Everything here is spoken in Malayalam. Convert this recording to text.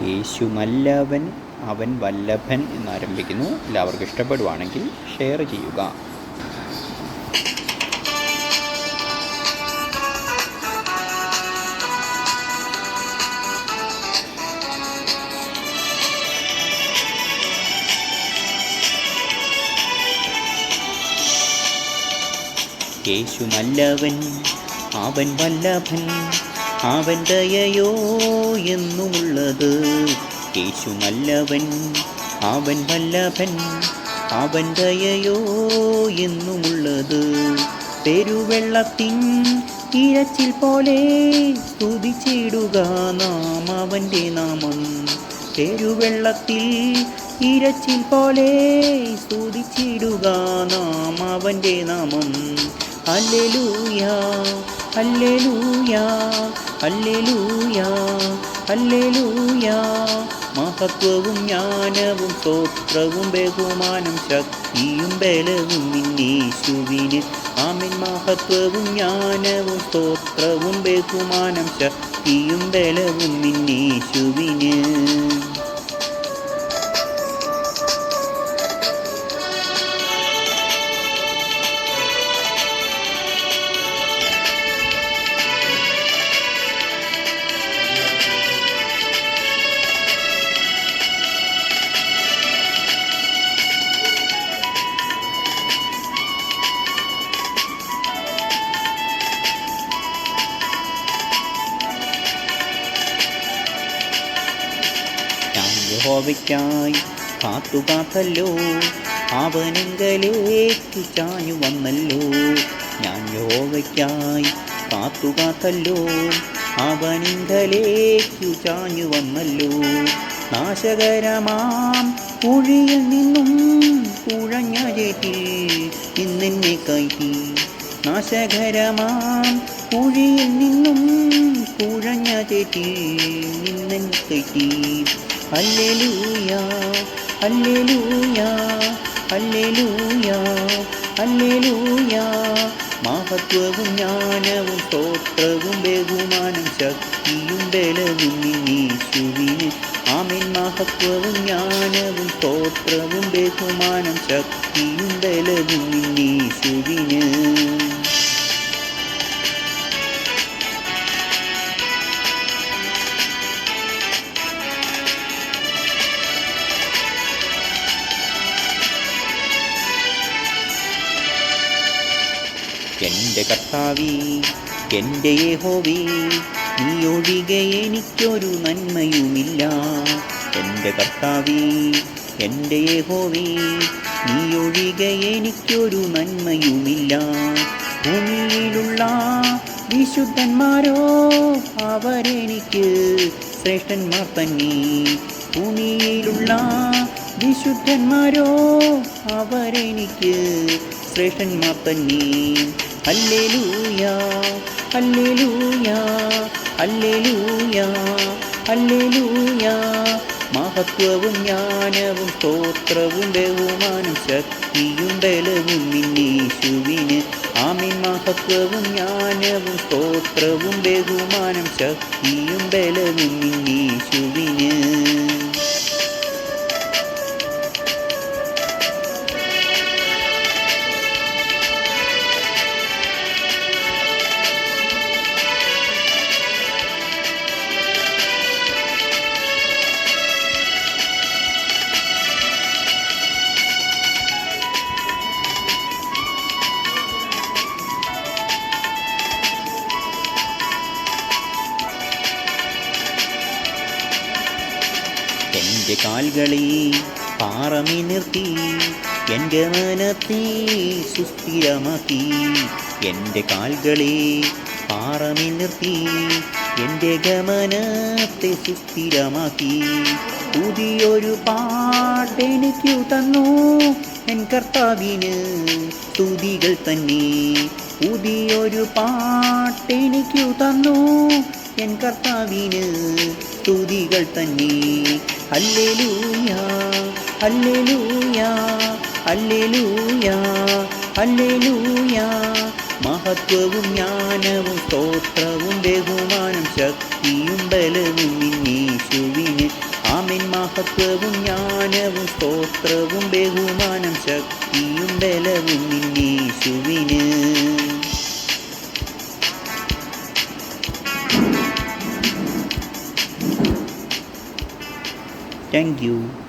യേശു നല്ലവൻ, അവൻ വല്ലഭൻ എന്നാരംഭിക്കുന്നു. എല്ലാവർക്കും ഇഷ്ടപ്പെടുവാണെങ്കിൽ ഷെയർ ചെയ്യുക. യേശു നല്ലവൻ, അവൻ വല്ലഭൻ, അവൻ ദയയോ എന്നുമുള്ളത്. യേശു നല്ലവൻ, അവൻ വല്ലഭൻ, അവൻ ദയയോ എന്നുമുള്ളത്. പെരുവെള്ളത്തിൻ ഇരച്ചിൽ പോലെ സ്തുതിച്ചിടുക നാം അവൻ്റെ നാമം. പെരുവെള്ളത്തിൽ ഇരച്ചിൽ പോലെ സ്തുതിച്ചിടുക നാം അവൻ്റെ നാമം. Hallelujah hallelujah hallelujah hallelujah. മഹത്വവും ജ്ഞാനവും സ്തോത്രവും ബഹുമാനം ശക്തിയും ബലവും യേശുവിന്. ആമേൻ. മഹത്വവും ജ്ഞാനവും സ്തോത്രവും ബഹുമാനം ശക്തിയും ബലവും യേശുവിന്. യഹോവയ്ക്കായി കാത്തുകാത്തല്ലോ, അവനെങ്കലേക്ക് ചാഞ്ഞു വന്നല്ലോ. ഞാൻ യഹോവയ്ക്കായി കാത്തുകാത്തല്ലോ, അവനെങ്കലേക്കു ചാഞ്ഞു വന്നല്ലോ. നാശകരമാം കുഴിയിൽ നിന്നും കുഴഞ്ഞ ചേറ്റിൽ ഇന്നെന്നെ കയറ്റി. നാശകരമാം കുഴിയിൽ നിന്നും കുഴഞ്ഞ ചേറ്റിൽ ഇന്നെന്നെ കയറ്റി. Hallelujah hallelujah hallelujah hallelujah. മഹത്വവും ജ്ഞാനവും സ്തോത്രവും ബഹുമാനം ശക്തിയും ബലവും യേശുവിന്. ആമേൻ. മഹത്വവും ജ്ഞാനവും സ്തോത്രവും ബഹുമാനം ശക്തിയും ബലവും യേശുവിന്. എൻ്റെ കർത്താവേ, എൻ്റെ യഹോവേ, നീ ഒഴികെ എനിക്കൊരു നന്മയുമില്ല. എൻ്റെ കർത്താവേ, എൻ്റെ യഹോവേ, നീ ഒഴികെ എനിക്കൊരു നന്മയുമില്ല. ഭൂമിയിലുള്ള വിശുദ്ധന്മാരോ അവരെനിക്ക് ശ്രേഷ്ഠന്മാർ തന്നെ. ഭൂമിയിലുള്ള വിശുദ്ധന്മാരോ അവരെനിക്ക് ശ്രേഷ്ഠന്മാർ തന്നെ. Hallelujah hallelujah hallelujah hallelujah. മഹത്വവും ജ്ഞാനവും സ്തോത്രവും ബഹുമാനം ശക്തിയും ബലവും യേശുവിന്. ആമേൻ. മഹത്വവും ജ്ഞാനവും സ്തോത്രവും ബഹുമാനം ശക്തിയും ബലവും യേശുവിന്. എൻ്റെ കാൽകളെ പാറമി നിർത്തി, എൻ്റെ മനത്തെ സുസ്ഥിരമാക്കി. എൻ്റെ കാൽകളെ പാറമി നിർത്തി, എൻ്റെ ഗമനത്തെ സുസ്ഥിരമാക്കി. പുതിയൊരു പാട്ടെനിക്കു തന്നു എൻ കർത്താവിന് സ്തുതികൾ തന്നെ. പുതിയൊരു പാട്ടെനിക്കു തന്നു എൻ കർത്താവിന് സ്തുതികൾ തന്നെ. Hallelujah hallelujah hallelujah hallelujah. മഹത്വവും ജ്ഞാനവും സ്തോത്രവും ബഹുമാനം ശക്തിയും ബലവും യേശുവിന്. മഹത്വവും ജ്ഞാനവും സ്തോത്രവും ബഹുമാനം ശക്തിയും ബലവും നിന്നേശുവിന്. Thank you.